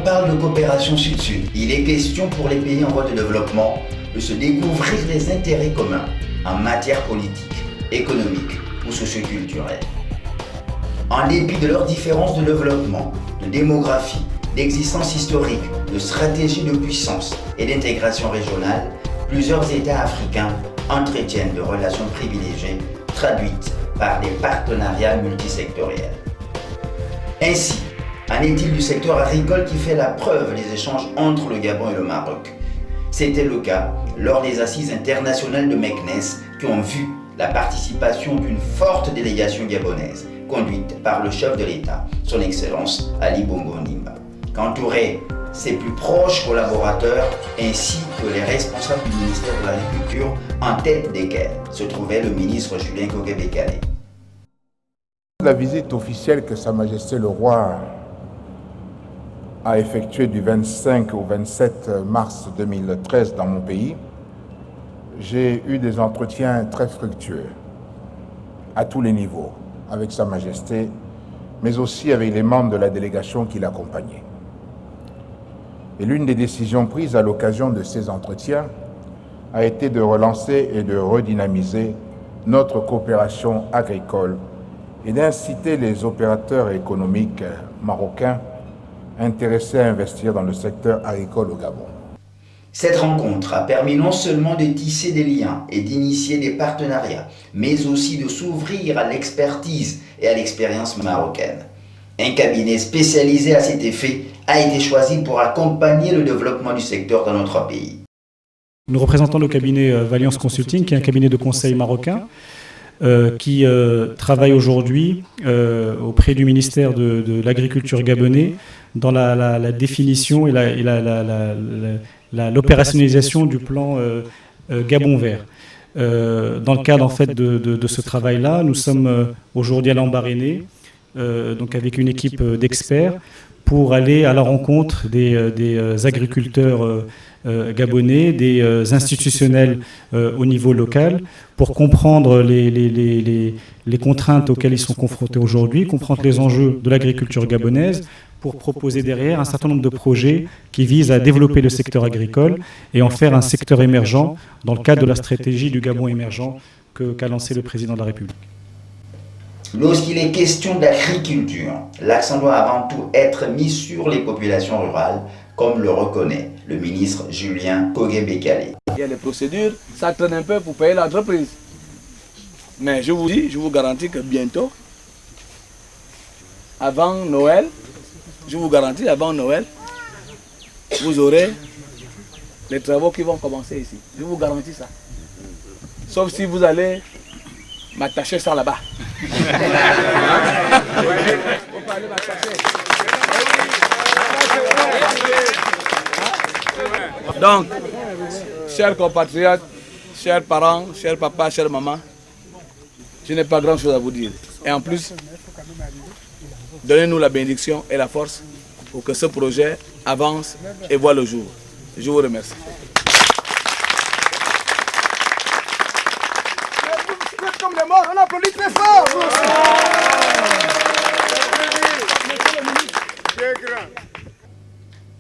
parle de coopération sud-sud, il est question pour les pays en voie de développement de se découvrir des intérêts communs en matière politique, économique ou socioculturelle. En dépit de leurs différences de développement, de démographie, d'existence historique, de stratégie de puissance et d'intégration régionale, plusieurs États africains entretiennent de relations privilégiées traduites par des partenariats multisectoriels. Ainsi, en est-il du secteur agricole qui fait la preuve des échanges entre le Gabon et le Maroc? C'était le cas lors des assises internationales de Meknès qui ont vu la participation d'une forte délégation gabonaise conduite par le chef de l'État, son Excellence Ali Bongo Ondimba, qu'entouraient ses plus proches collaborateurs ainsi que les responsables du ministère de l'Agriculture, en tête desquels se trouvait le ministre Julien Kogué-Bekale. La visite officielle que Sa Majesté le Roi a effectuée du 25 au 27 mars 2013 dans mon pays, j'ai eu des entretiens très fructueux à tous les niveaux, avec Sa Majesté, mais aussi avec les membres de la délégation qui l'accompagnaient. Et l'une des décisions prises à l'occasion de ces entretiens a été de relancer et de redynamiser notre coopération agricole et d'inciter les opérateurs économiques marocains intéressés à investir dans le secteur agricole au Gabon. Cette rencontre a permis non seulement de tisser des liens et d'initier des partenariats, mais aussi de s'ouvrir à l'expertise et à l'expérience marocaine. Un cabinet spécialisé à cet effet a été choisi pour accompagner le développement du secteur dans notre pays. Nous représentons le cabinet Valiance Consulting, qui est un cabinet de conseil marocain qui travaille aujourd'hui auprès du ministère de l'Agriculture gabonais dans la définition et l'opérationnalisation du plan Gabon vert. Dans le cadre en fait, de ce travail-là, nous sommes aujourd'hui à l'Ambaréné, donc avec une équipe d'experts, pour aller à la rencontre des agriculteurs gabonais, des institutionnels au niveau local, pour comprendre les contraintes auxquelles ils sont confrontés aujourd'hui, comprendre les enjeux de l'agriculture gabonaise, pour proposer derrière un certain nombre de projets qui visent à développer le secteur agricole et en faire un secteur émergent dans le cadre de la stratégie du Gabon émergent qu'a lancé le président de la République. Lorsqu'il est question d'agriculture, l'accent doit avant tout être mis sur les populations rurales, comme le reconnaît le ministre Julien Kogué-Bekale. Il y a les procédures, ça traîne un peu pour payer l'entreprise. Mais je vous dis, je vous garantis que bientôt, avant Noël, je vous garantis, avant Noël, vous aurez les travaux qui vont commencer ici. Je vous garantis ça. Sauf si vous allez m'attacher ça là-bas. Vous allez m'attacher. Donc, chers compatriotes, chers parents, chers papas, chers mamans, je n'ai pas grand-chose à vous dire. Et en plus, donnez-nous la bénédiction et la force pour que ce projet avance et voit le jour. Je vous remercie. Comme les morts, on applaudit très fort.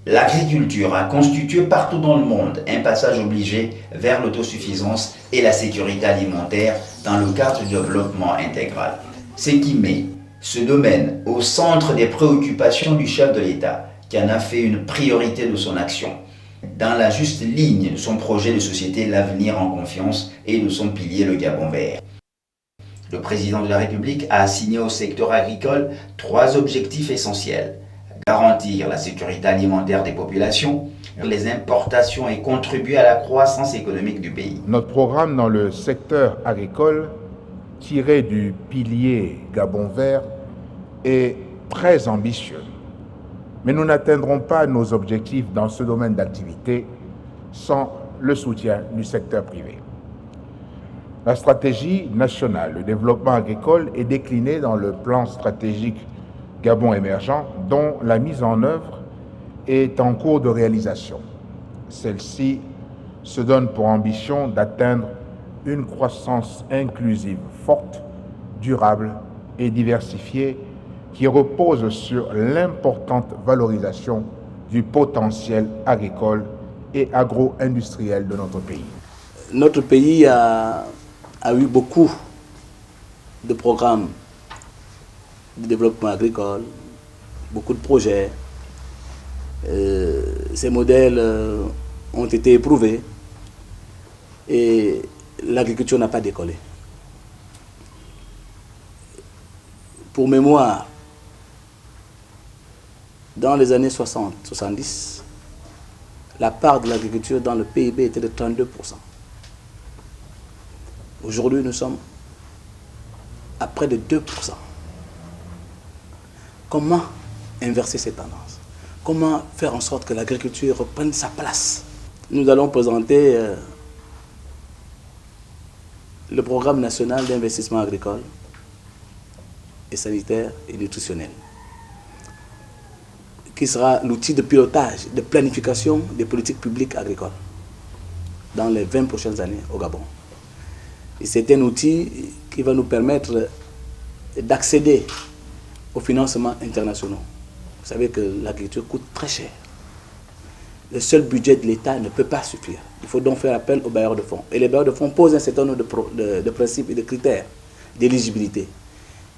L'agriculture a constitué partout dans le monde un passage obligé vers l'autosuffisance et la sécurité alimentaire dans le cadre du développement intégral. Ce qui met ce domaine au centre des préoccupations du chef de l'État, qui en a fait une priorité de son action, dans la juste ligne de son projet de société L'avenir en confiance et de son pilier le Gabon vert. Le président de la République a assigné au secteur agricole 3 objectifs essentiels: garantir la sécurité alimentaire des populations, les importations et contribuer à la croissance économique du pays. Notre programme dans le secteur agricole, tiré du pilier Gabon vert, est très ambitieux. Mais nous n'atteindrons pas nos objectifs dans ce domaine d'activité sans le soutien du secteur privé. La stratégie nationale de développement agricole est déclinée dans le plan stratégique Gabon émergent, dont la mise en œuvre est en cours de réalisation. Celle-ci se donne pour ambition d'atteindre une croissance inclusive forte, durable et diversifiée qui repose sur l'importante valorisation du potentiel agricole et agro-industriel de notre pays. Notre pays a eu beaucoup de programmes de développement agricole, beaucoup de projets. Ces modèles ont été éprouvés et l'agriculture n'a pas décollé. Pour mémoire, dans les années 60-70, la part de l'agriculture dans le PIB était de 32%. Aujourd'hui, nous sommes à près de 2%. Comment inverser ces tendances? Comment faire en sorte que l'agriculture reprenne sa place? Nous allons présenter le programme national d'investissement agricole et sanitaire et nutritionnel, qui sera l'outil de pilotage, de planification des politiques publiques agricoles dans les 20 prochaines années au Gabon. Et c'est un outil qui va nous permettre d'accéder aux financements internationaux. Vous savez que l'agriculture coûte très cher. Le seul budget de l'État ne peut pas suffire. Il faut donc faire appel aux bailleurs de fonds. Et les bailleurs de fonds posent un certain nombre de principes et de critères d'éligibilité.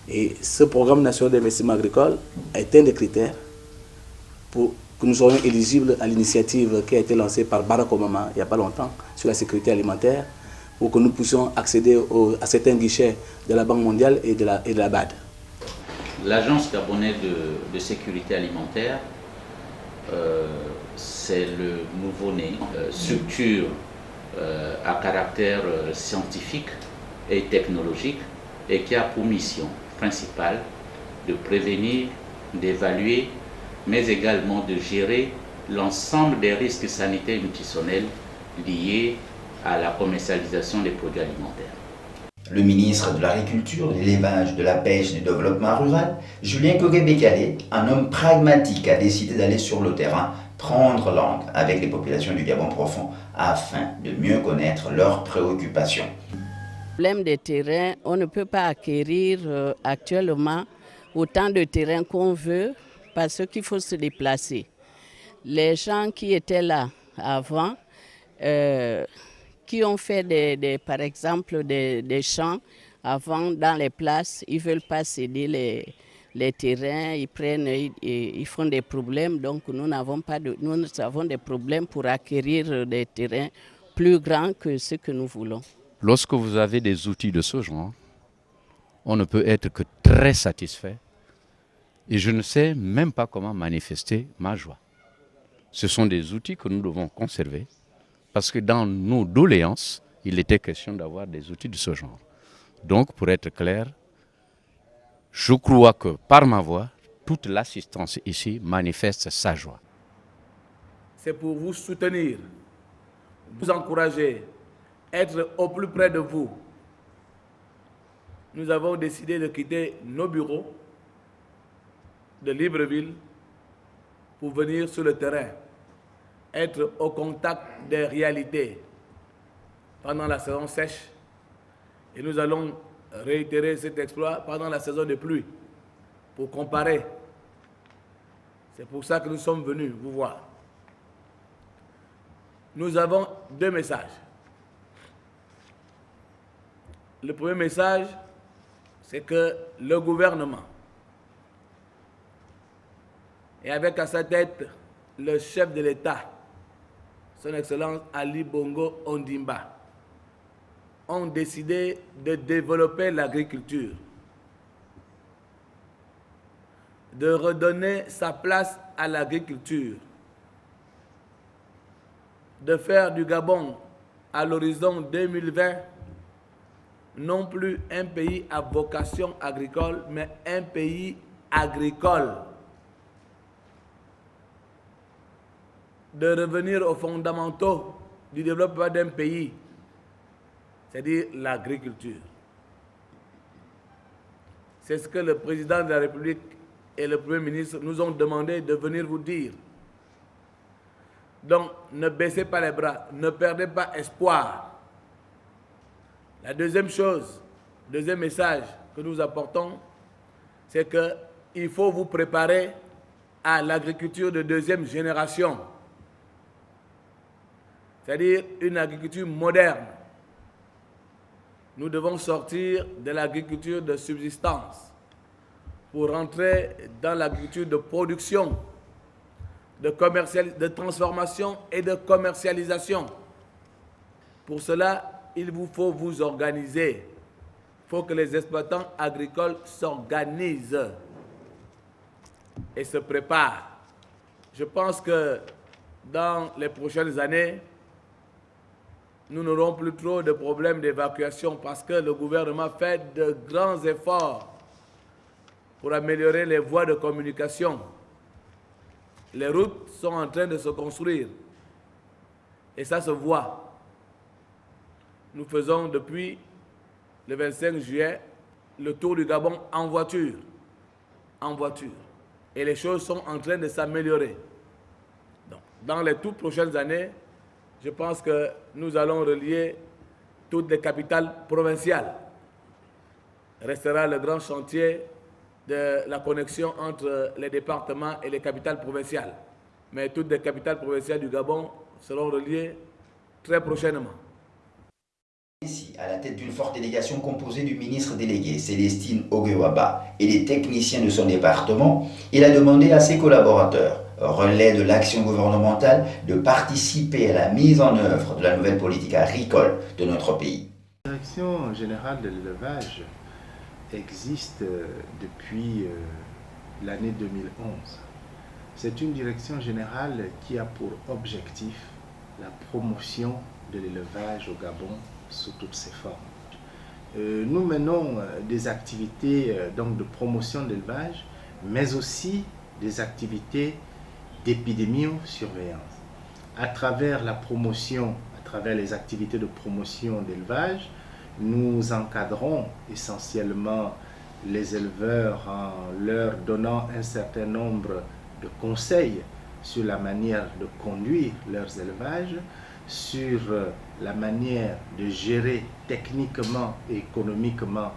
Et ce programme national d'investissement agricole est un des critères pour que nous soyons éligibles à l'initiative qui a été lancée par Barack Obama il n'y a pas longtemps sur la sécurité alimentaire, pour que nous puissions accéder à certains guichets de la Banque mondiale et de la BAD. L'Agence gabonaise de sécurité alimentaire, c'est le nouveau-né, structure à caractère scientifique et technologique et qui a pour mission principale de prévenir, d'évaluer, mais également de gérer l'ensemble des risques sanitaires et nutritionnels liés à la commercialisation des produits alimentaires. Le ministre de l'Agriculture, de l'Élevage, de la Pêche et du Développement rural, Julien Kogué-Bekale, un homme pragmatique, a décidé d'aller sur le terrain, prendre langue avec les populations du Gabon profond afin de mieux connaître leurs préoccupations. Le problème des terrains, on ne peut pas acquérir actuellement autant de terrain qu'on veut parce qu'il faut se déplacer. Les gens qui étaient là avant, qui ont fait par exemple des champs avant dans les places, ils ne veulent pas céder les terrains, ils font des problèmes, donc nous avons des problèmes pour acquérir des terrains plus grands que ce que nous voulons. Lorsque vous avez des outils de ce genre, on ne peut être que très satisfait et je ne sais même pas comment manifester ma joie. Ce sont des outils que nous devons conserver parce que dans nos doléances, il était question d'avoir des outils de ce genre. Donc, pour être clair, je crois que par ma voix, toute l'assistance ici manifeste sa joie. C'est pour vous soutenir, vous encourager, être au plus près de vous. Nous avons décidé de quitter nos bureaux de Libreville pour venir sur le terrain, être au contact des réalités pendant la saison sèche. Et nous allons réitérer cet exploit pendant la saison de pluie pour comparer. C'est pour ça que nous sommes venus vous voir. Nous avons deux messages. Le premier message, c'est que le gouvernement, et avec à sa tête le chef de l'État, son Excellence Ali Bongo Ondimba, ont décidé de développer l'agriculture, de redonner sa place à l'agriculture, de faire du Gabon à l'horizon 2020 non plus un pays à vocation agricole, mais un pays agricole. De revenir aux fondamentaux du développement d'un pays, c'est-à-dire l'agriculture. C'est ce que le président de la République et le Premier ministre nous ont demandé de venir vous dire. Donc, ne baissez pas les bras, ne perdez pas espoir. La deuxième chose, deuxième message que nous apportons, c'est qu'il faut vous préparer à l'agriculture de deuxième génération, c'est-à-dire une agriculture moderne. Nous devons sortir de l'agriculture de subsistance pour rentrer dans l'agriculture de production, de transformation et de commercialisation. Pour cela, il vous faut vous organiser. Il faut que les exploitants agricoles s'organisent et se préparent. Je pense que dans les prochaines années, nous n'aurons plus trop de problèmes d'évacuation parce que le gouvernement fait de grands efforts pour améliorer les voies de communication. Les routes sont en train de se construire et ça se voit. Nous faisons depuis le 25 juillet le tour du Gabon en voiture. Et les choses sont en train de s'améliorer. Dans les toutes prochaines années, je pense que nous allons relier toutes les capitales provinciales. Restera le grand chantier de la connexion entre les départements et les capitales provinciales. Mais toutes les capitales provinciales du Gabon seront reliées très prochainement. Ici, à la tête d'une forte délégation composée du ministre délégué Célestine Oguewaba et des techniciens de son département, il a demandé à ses collaborateurs, relais de l'action gouvernementale, de participer à la mise en œuvre de la nouvelle politique agricole de notre pays. La direction générale de l'élevage existe depuis l'année 2011. C'est une direction générale qui a pour objectif la promotion de l'élevage au Gabon sous toutes ses formes. Nous menons des activités donc de promotion de l'élevage, mais aussi des activités d'épidémio-surveillance. À travers la promotion, à travers les activités de promotion d'élevage, nous encadrons essentiellement les éleveurs en leur donnant un certain nombre de conseils sur la manière de conduire leurs élevages, sur la manière de gérer techniquement et économiquement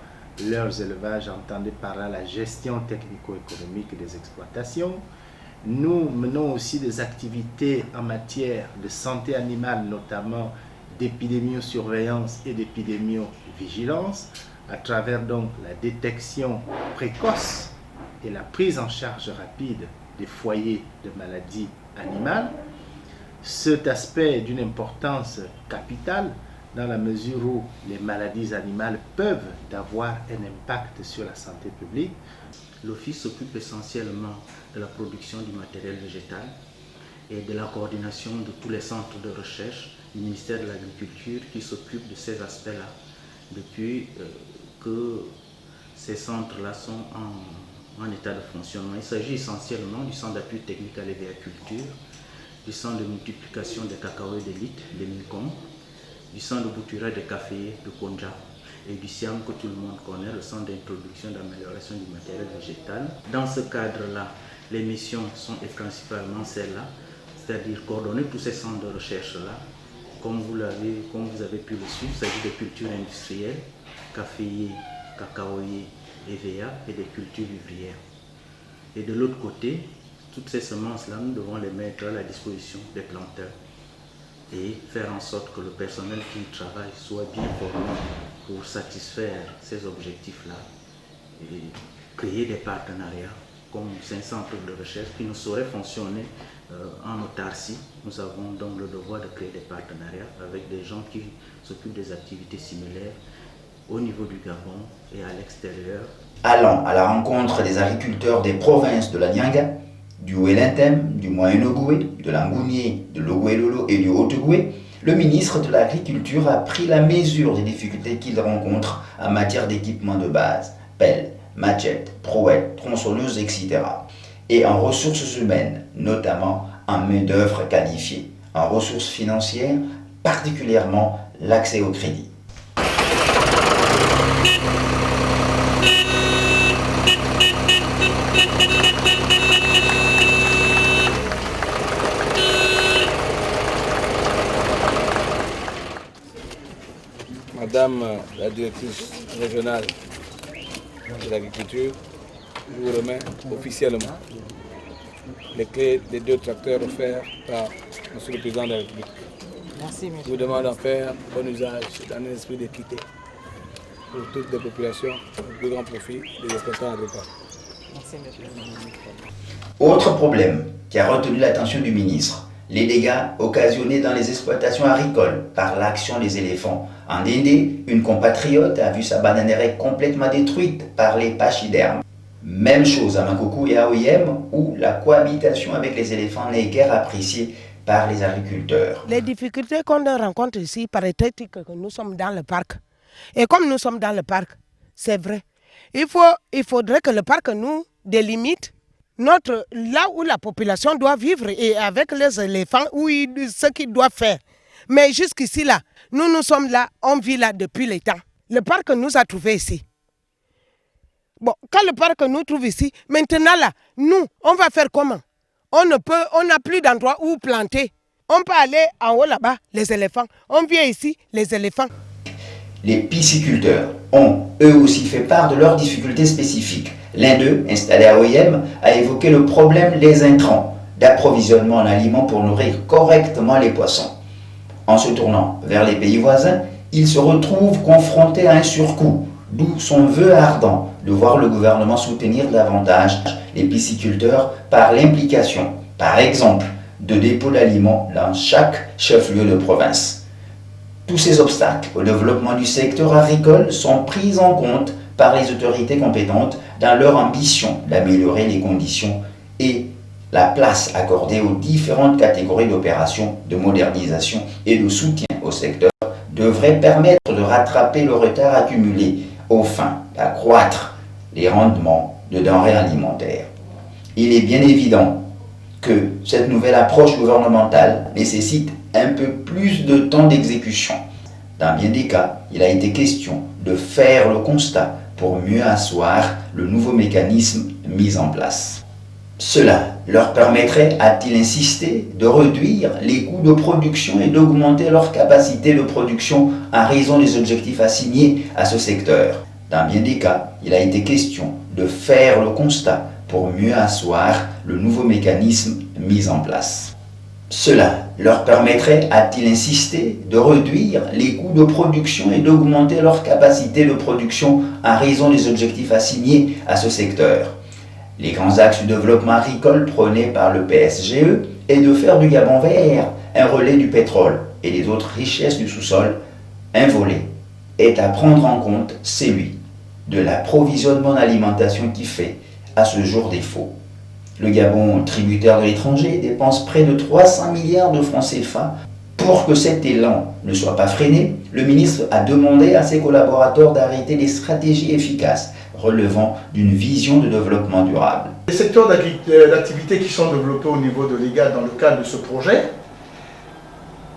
leurs élevages, entendez par là la gestion technico-économique des exploitations. Nous menons aussi des activités en matière de santé animale, notamment d'épidémio-surveillance et d'épidémio-vigilance, à travers donc la détection précoce et la prise en charge rapide des foyers de maladies animales. Cet aspect est d'une importance capitale dans la mesure où les maladies animales peuvent avoir un impact sur la santé publique. L'Office s'occupe essentiellement de la production du matériel végétal et de la coordination de tous les centres de recherche du ministère de l'Agriculture qui s'occupe de ces aspects-là depuis que ces centres-là sont en état de fonctionnement. Il s'agit essentiellement du centre d'appui technique à l'élevage, du centre de multiplication des cacaoyers d'élite de Milcom, du centre de bouturage des caféiers de Konja et du CIAM que tout le monde connaît, le centre d'introduction et d'amélioration du matériel végétal. Dans ce cadre-là, les missions sont principalement celles-là, c'est-à-dire coordonner tous ces centres de recherche-là. Comme vous avez pu le suivre, il s'agit de cultures industrielles, caféiers, cacaoyers, EVA et des cultures vivrières. Et de l'autre côté, toutes ces semences-là, nous devons les mettre à la disposition des planteurs et faire en sorte que le personnel qui travaille soit bien formé pour satisfaire ces objectifs-là et créer des partenariats comme ces centres de recherche qui ne sauraient fonctionner en autarcie. Nous avons donc le devoir de créer des partenariats avec des gens qui s'occupent des activités similaires au niveau du Gabon et à l'extérieur. Allant à la rencontre des agriculteurs des provinces de la Nyanga, du Welentem, du Moyen-Ogoué, de l'Angounié, de l'Ogoué-Lolo et du Haut-Ogoué, le ministre de l'Agriculture a pris la mesure des difficultés qu'il rencontre en matière d'équipement de base, pelles, machettes, brouettes, tronçonneuses, etc. Et en ressources humaines, notamment en main-d'œuvre qualifiée, en ressources financières, particulièrement l'accès au crédit. Madame la directrice régionale de l'agriculture, je vous remets officiellement les clés des 2 tracteurs offerts par M. le Président de la République. Merci, monsieur. Je vous demande d'en faire bon usage dans un esprit d'équité pour toutes les populations, au plus grand profit des exploitants agricoles. Merci, monsieur. Autre problème qui a retenu l'attention du ministre, les dégâts occasionnés dans les exploitations agricoles par l'action des éléphants. En Dindé, une compatriote a vu sa bananeraie complètement détruite par les pachydermes. Même chose à Makoko et à Oyem, où la cohabitation avec les éléphants n'est guère appréciée par les agriculteurs. Les difficultés qu'on rencontre ici, paraît-il que nous sommes dans le parc. Et comme nous sommes dans le parc, c'est vrai. Il faudrait que le parc nous délimite là où la population doit vivre et avec les éléphants, ce qu'ils doivent faire. Mais jusqu'ici, là, nous sommes là, on vit là depuis les temps. Le parc nous a trouvés ici. Bon, quand le parc nous trouve ici, maintenant là, nous, on va faire comment? On n'a plus d'endroit où planter. On peut aller en haut là-bas, les éléphants. On vient ici, les éléphants. Les pisciculteurs ont eux aussi fait part de leurs difficultés spécifiques. L'un d'eux, installé à Oyem, a évoqué le problème des intrants d'approvisionnement en aliments pour nourrir correctement les poissons. En se tournant vers les pays voisins, il se retrouve confronté à un surcoût, d'où son vœu ardent de voir le gouvernement soutenir davantage les pisciculteurs par l'implication, par exemple, de dépôts d'aliments dans chaque chef-lieu de province. Tous ces obstacles au développement du secteur agricole sont pris en compte par les autorités compétentes dans leur ambition d'améliorer les conditions et la place accordée aux différentes catégories d'opérations de modernisation et de soutien au secteur devrait permettre de rattraper le retard accumulé aux fins d'accroître les rendements de denrées alimentaires. Il est bien évident que cette nouvelle approche gouvernementale nécessite un peu plus de temps d'exécution. Dans bien des cas, il a été question de faire le constat pour mieux asseoir le nouveau mécanisme mis en place. Cela leur permettrait, a-t-il insisté, de réduire les coûts de production et d'augmenter leur capacité de production en raison des objectifs assignés à ce secteur. Dans bien des cas, il a été question de faire le constat pour mieux asseoir le nouveau mécanisme mis en place. Cela leur permettrait, a-t-il insisté, de réduire les coûts de production et d'augmenter leur capacité de production en raison des objectifs assignés à ce secteur. Les grands axes du développement agricole prônés par le PSGE est de faire du Gabon vert un relais du pétrole et des autres richesses du sous-sol. Un volet est à prendre en compte, celui de l'approvisionnement d'alimentation qui fait à ce jour défaut. Le Gabon, tributaire de l'étranger, dépense près de 300 milliards de francs CFA. Pour que cet élan ne soit pas freiné, le ministre a demandé à ses collaborateurs d'arrêter des stratégies efficaces relevant d'une vision de développement durable. Les secteurs d'activité qui sont développés au niveau de l'IGAD dans le cadre de ce projet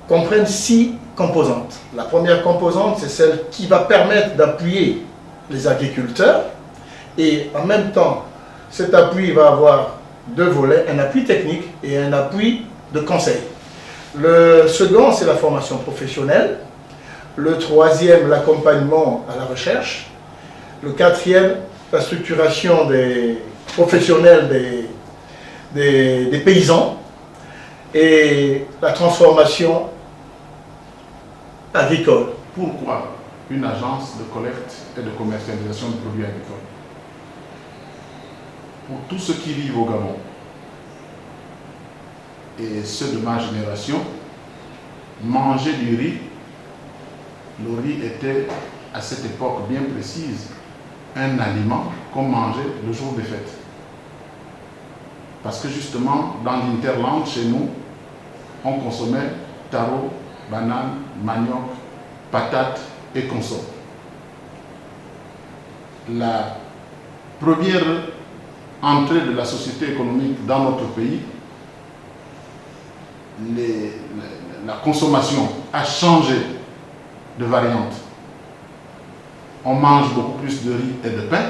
comprennent 6 composantes. La première composante, c'est celle qui va permettre d'appuyer les agriculteurs et en même temps, cet appui va avoir 2 volets, un appui technique et un appui de conseil. Le second, c'est la formation professionnelle. Le troisième, l'accompagnement à la recherche. Le quatrième, la structuration des professionnels des paysans. Et la transformation agricole. Pourquoi une agence de collecte et de commercialisation de produits agricoles? Pour tous ceux qui vivent au Gabon et ceux de ma génération, manger du riz, le riz était à cette époque bien précise un aliment qu'on mangeait le jour des fêtes. Parce que justement, dans l'interland, chez nous, on consommait taro, banane, manioc, patates et consomme. La première entrée de la société économique dans notre pays, la consommation a changé de variante. On mange beaucoup plus de riz et de pain.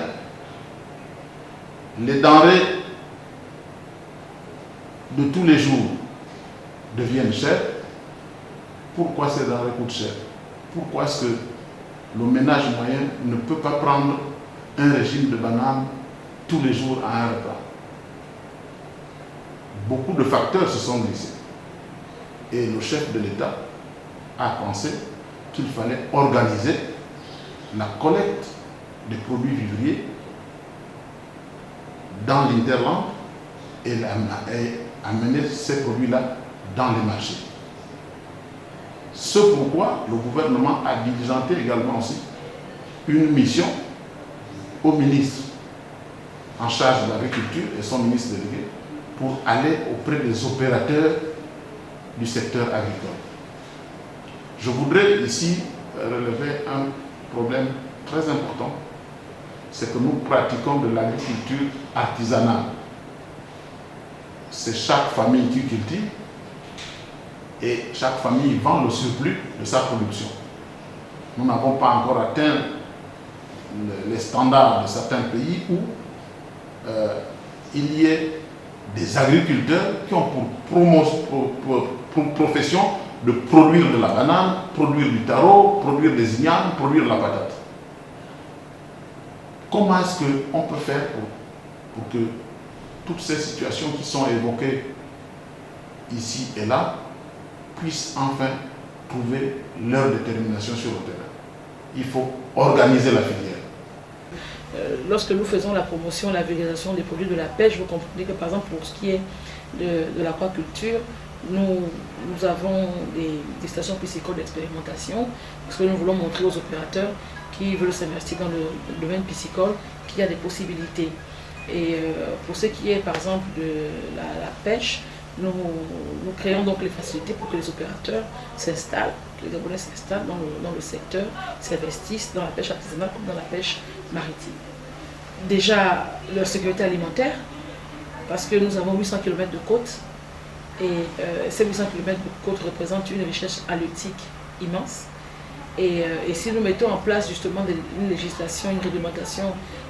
Les denrées de tous les jours deviennent chères. Pourquoi ces denrées coûtent cher? Pourquoi est-ce que le ménage moyen ne peut pas prendre un régime de bananes tous les jours à un repas? beaucoup de facteurs se sont glissés. Et le chef de l'État a pensé qu'il fallait organiser la collecte des produits vivriers dans l'interland et amener ces produits-là dans les marchés. Ce pourquoi le gouvernement a diligenté également aussi une mission au ministre en charge de l'agriculture et son ministre délégué pour aller auprès des opérateurs du secteur agricole. Je voudrais ici relever un problème très important, c'est que nous pratiquons de l'agriculture artisanale. C'est chaque famille qui cultive et chaque famille vend le surplus de sa production. Nous n'avons pas encore atteint les standards de certains pays où il y ait des agriculteurs qui ont pour profession de produire de la banane, produire du taro, produire des ignames, produire de la patate. Comment est-ce qu'on peut faire pour que toutes ces situations qui sont évoquées ici et là puissent enfin trouver leur détermination sur le terrain? Il faut organiser la filière. Lorsque nous faisons la promotion, la vulgarisation des produits de la pêche, vous comprenez que par exemple pour ce qui est de l'aquaculture, nous avons des stations piscicoles d'expérimentation parce que nous voulons montrer aux opérateurs qui veulent s'investir dans le domaine piscicole qu'il y a des possibilités. Et pour ce qui est par exemple de la pêche, nous créons donc les facilités pour que les opérateurs s'installent, que les Gabonais s'installent dans le secteur, s'investissent dans la pêche artisanale comme dans la pêche maritime. Déjà, leur sécurité alimentaire, parce que nous avons 800 km de côte, et ces 800 km de côte représentent une richesse halieutique immense. Et si nous mettons en place justement une législation, une réglementation,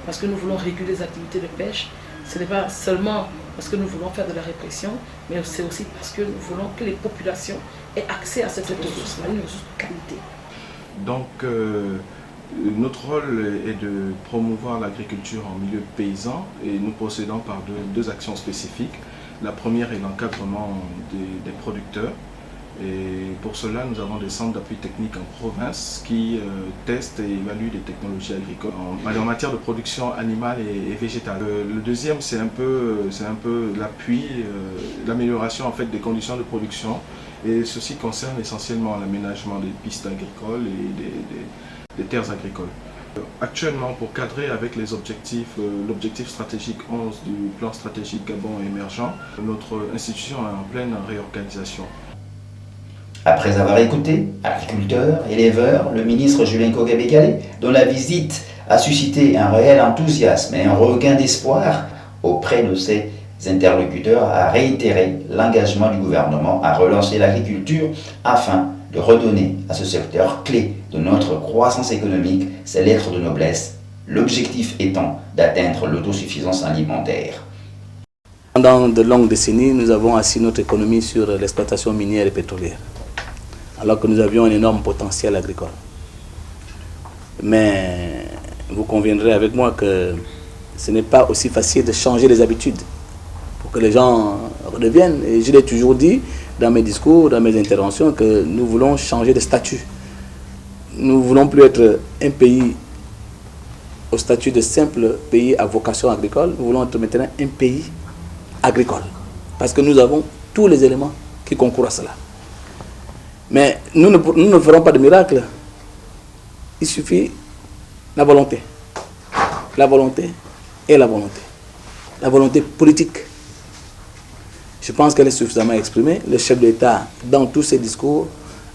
parce que nous voulons réguler les activités de pêche, ce n'est pas seulement parce que nous voulons faire de la répression, mais c'est aussi parce que nous voulons que les populations aient accès à cette ressource, une ressource de qualité. Donc, notre rôle est de promouvoir l'agriculture en milieu paysan et nous procédons par deux actions spécifiques. La première est l'encadrement des producteurs. Et pour cela, nous avons des centres d'appui technique en province qui testent et évaluent des technologies agricoles en matière de production animale et végétale. Le deuxième, c'est un peu l'appui, l'amélioration en fait des conditions de production. Et ceci concerne essentiellement l'aménagement des pistes agricoles et des terres agricoles. Actuellement, pour cadrer avec les objectifs, l'objectif stratégique 11 du plan stratégique Gabon émergent, notre institution est en pleine réorganisation. Après avoir écouté agriculteurs, éleveurs, le ministre Julien Kogabekale, dont la visite a suscité un réel enthousiasme et un regain d'espoir auprès de ses interlocuteurs, a réitéré l'engagement du gouvernement à relancer l'agriculture afin de redonner à ce secteur clé de notre croissance économique ses lettres de noblesse, l'objectif étant d'atteindre l'autosuffisance alimentaire. Pendant de longues décennies, nous avons assis notre économie sur l'exploitation minière et pétrolière, alors que nous avions un énorme potentiel agricole. Mais vous conviendrez avec moi que ce n'est pas aussi facile de changer les habitudes pour que les gens redeviennent. Et je l'ai toujours dit dans mes discours, dans mes interventions, que nous voulons changer de statut. Nous ne voulons plus être un pays au statut de simple pays à vocation agricole. Nous voulons être maintenant un pays agricole, parce que nous avons tous les éléments qui concourent à cela. Mais nous ne ferons pas de miracle. Il suffit la volonté. La volonté et la volonté. La volonté politique. Je pense qu'elle est suffisamment exprimée. Le chef de l'État, dans tous ses discours,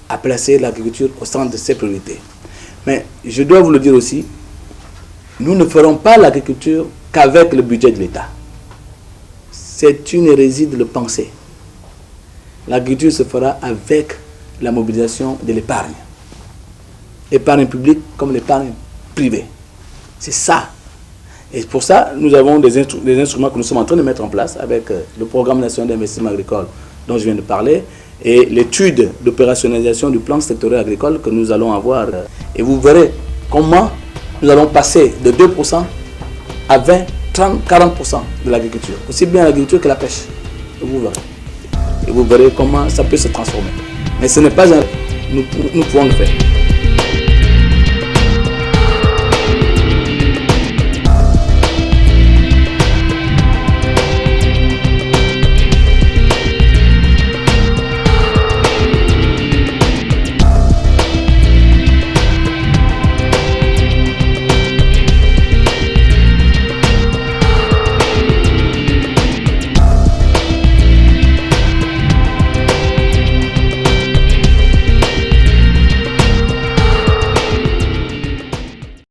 a placé l'agriculture au centre de ses priorités. Mais je dois vous le dire aussi, nous ne ferons pas l'agriculture qu'avec le budget de l'État. C'est une hérésie de le penser. L'agriculture se fera avec la mobilisation de l'épargne. Épargne publique comme l'épargne privée. C'est ça. Et pour ça, nous avons des instruments que nous sommes en train de mettre en place avec le programme national d'investissement agricole dont je viens de parler et l'étude d'opérationnalisation du plan sectoriel agricole que nous allons avoir. Et vous verrez comment nous allons passer de 2% à 20, 30, 40% de l'agriculture. Aussi bien l'agriculture que la pêche. vous verrez. Et vous verrez comment ça peut se transformer. Mais ce n'est pas un... Nous pouvons le faire.